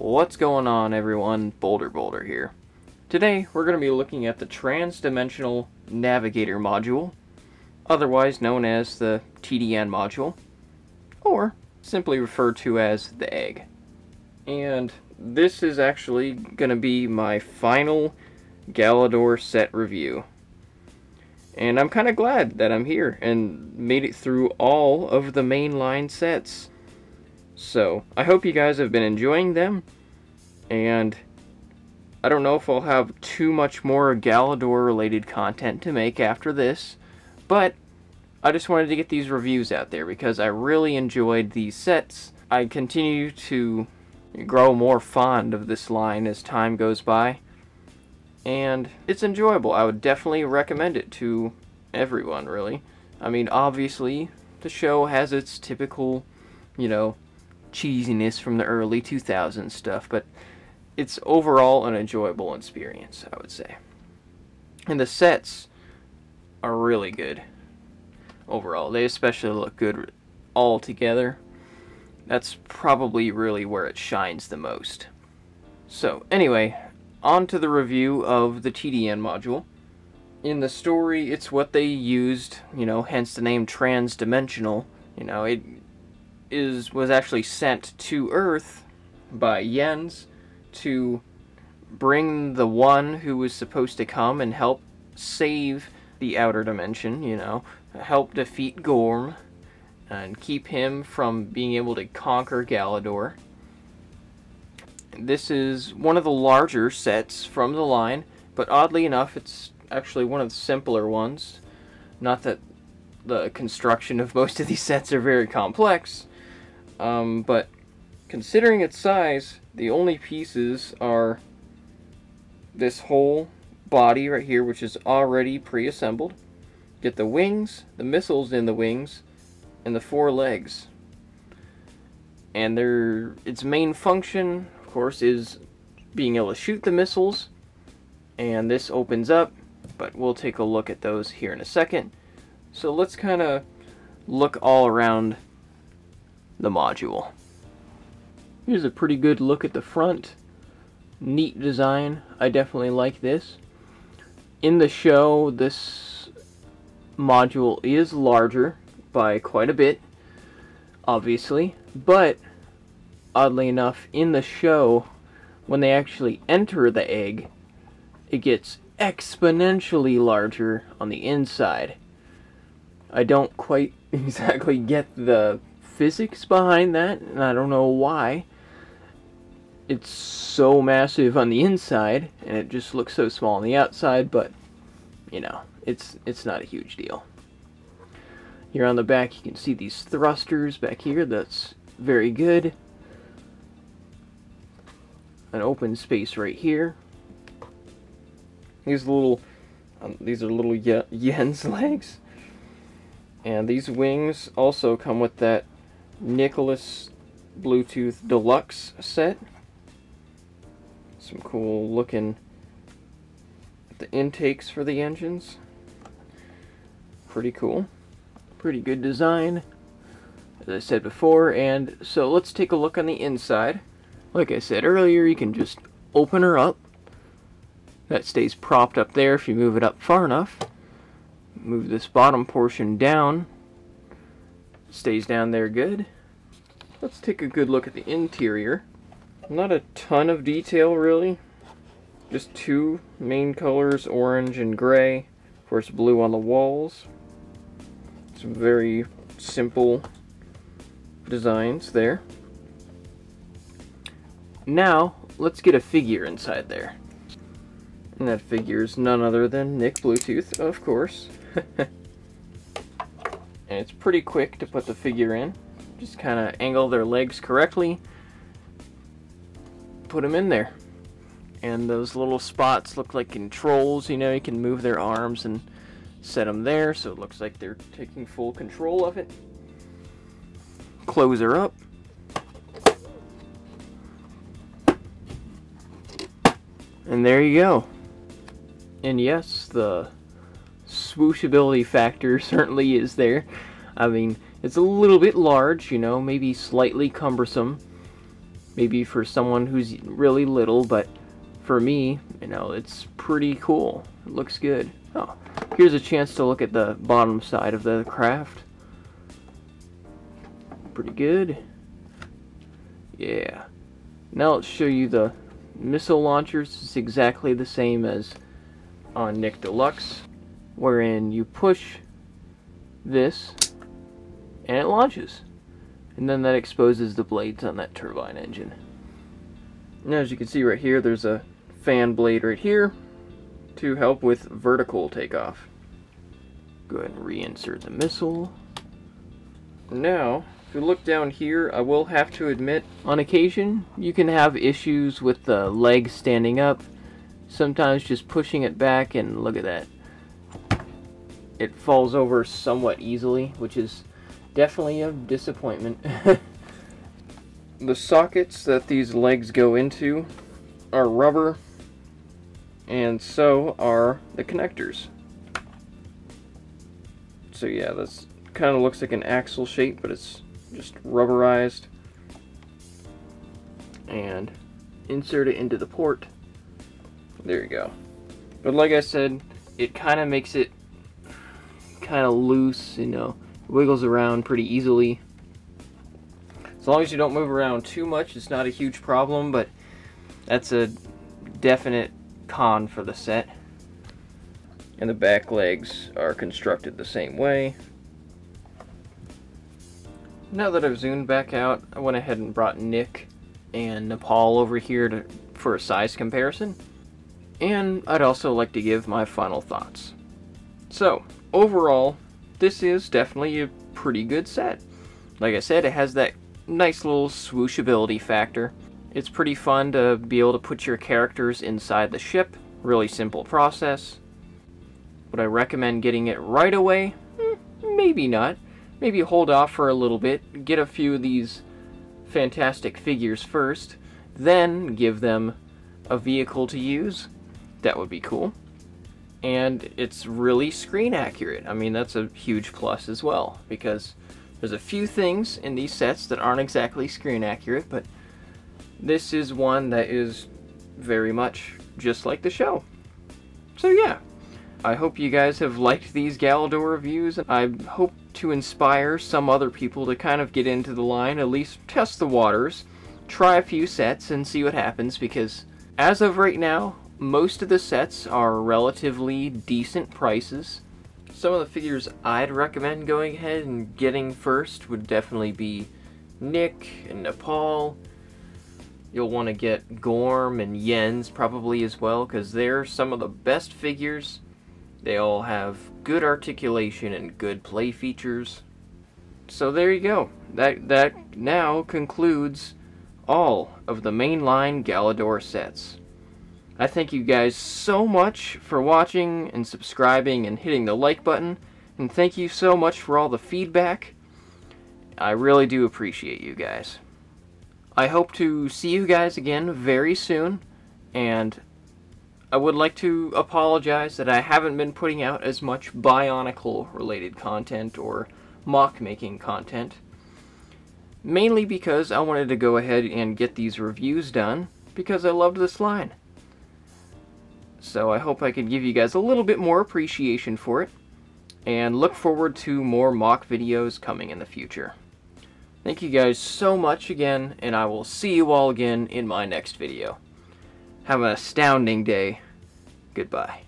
What's going on, everyone? Boulder here. Today we're going to be looking at the Trans-Dimensional Navigator Module, otherwise known as the TDN Module, or simply referred to as the egg. And this is actually going to be my final Galidor set review. And I'm kind of glad that I'm here and made it through all of the mainline sets. So, I hope you guys have been enjoying them, and I don't know if I'll have too much more Galidor related content to make after this, but I just wanted to get these reviews out there because I really enjoyed these sets. I continue to grow more fond of this line as time goes by, and it's enjoyable. I would definitely recommend it to everyone, really. I mean, obviously, the show has its typical, cheesiness from the early 2000s stuff, but it's overall an enjoyable experience, I would say. And the sets are really good overall. They especially look good all together. That's probably really where it shines the most. So, anyway, on to the review of the TDN module. In the story, it's what they used, hence the name Trans-Dimensional. It was actually sent to Earth by Jens to bring the one who was supposed to come and help save the outer dimension, help defeat Gorm and keep him from being able to conquer Galidor. This is one of the larger sets from the line, but oddly enough, it's actually one of the simpler ones. Not that the construction of most of these sets are very complex, but considering its size, the only pieces are this whole body right here, which is already pre-assembled. Get the wings, the missiles in the wings, and the 4 legs. And its main function, of course, is being able to shoot the missiles, and this opens up, but we'll take a look at those here in a second. So let's kind of look all around the module. Here's a pretty good look at the front. Neat design. I definitely like this. In the show, this module is larger by quite a bit, obviously, but oddly enough, in the show, when they actually enter the egg, it gets exponentially larger on the inside. I don't quite exactly get the physics behind that, and I don't know why. It's so massive on the inside, and it just looks so small on the outside, but, it's not a huge deal. Here on the back, you can see these thrusters back here. That's very good. An open space right here. These are little Jens legs. And these wings also come with that Nicholas Bluetooth Deluxe set. Some cool looking at the intakes for the engines. Pretty cool. Pretty good design, as I said before. And so let's take a look on the inside. Like I said earlier, you can just open her up. That stays propped up there if you move it up far enough. Move this bottom portion down. Stays down there good. Let's take a good look at the interior. Not a ton of detail, really. Just 2 main colors, orange and gray. Of course, blue on the walls. Some very simple designs there. Now, let's get a figure inside there. And that figure is none other than Nick Bluetooth, of course. And it's pretty quick to put the figure in. Just kind of angle their legs correctly. Put them in there. And those little spots look like controls. You can move their arms and set them there, so it looks like they're taking full control of it. Close her up. And there you go. And yes, the swooshability factor certainly is there. I mean, it's a little bit large, maybe slightly cumbersome. maybe for someone who's really little, but for me, you know, it's pretty cool. It looks good. Oh, here's a chance to look at the bottom side of the craft. Pretty good. Yeah. Now let's show you the missile launchers. It's exactly the same as on Nick Deluxe, wherein you push this and it launches. And then that exposes the blades on that turbine engine. Now as you can see right here, there's a fan blade right here to help with vertical takeoff. Go ahead and reinsert the missile. Now, if you look down here, I will have to admit, on occasion, you can have issues with the leg standing up. Sometimes just pushing it back, and look at that. It falls over somewhat easily, which is definitely a disappointment. The sockets that these legs go into are rubber, and so are the connectors. So yeah, this kind of looks like an axle shape, but it's just rubberized. And insert it into the port. There you go. But like I said, it kind of makes it kind of loose, you know, wiggles around pretty easily. As long as you don't move around too much, it's not a huge problem, but that's a definite con for the set. And the back legs are constructed the same way. Now that I've zoomed back out, I went ahead and brought Nick and Nepal over here for a size comparison. And I'd also like to give my final thoughts. So, overall, this is definitely a pretty good set. Like I said, it has that nice little swooshability factor. It's pretty fun to be able to put your characters inside the ship. Really simple process. Would I recommend getting it right away? Maybe not. Maybe hold off for a little bit, get a few of these fantastic figures first, then give them a vehicle to use. That would be cool. And it's really screen accurate. I mean, that's a huge plus as well, because there's a few things in these sets that aren't exactly screen accurate, but this is one that is very much just like the show. So yeah, I hope you guys have liked these Galidor reviews. I hope to inspire some other people to kind of get into the line, at least test the waters, try a few sets and see what happens, because as of right now, most of the sets are relatively decent prices. Some of the figures I'd recommend going ahead and getting first would definitely be Nick and Nepal. You'll want to get Gorm and Jens probably as well, because they're some of the best figures. They all have good articulation and good play features. So there you go. That now concludes all of the mainline Galidor sets. I thank you guys so much for watching and subscribing and hitting the like button, and thank you so much for all the feedback. I really do appreciate you guys. I hope to see you guys again very soon, and I would like to apologize that I haven't been putting out as much Bionicle related content or mock making content, mainly because I wanted to go ahead and get these reviews done because I loved this line. So I hope I could give you guys a little bit more appreciation for it, and look forward to more mock videos coming in the future. Thank you guys so much again, and I will see you all again in my next video. Have an astounding day. Goodbye.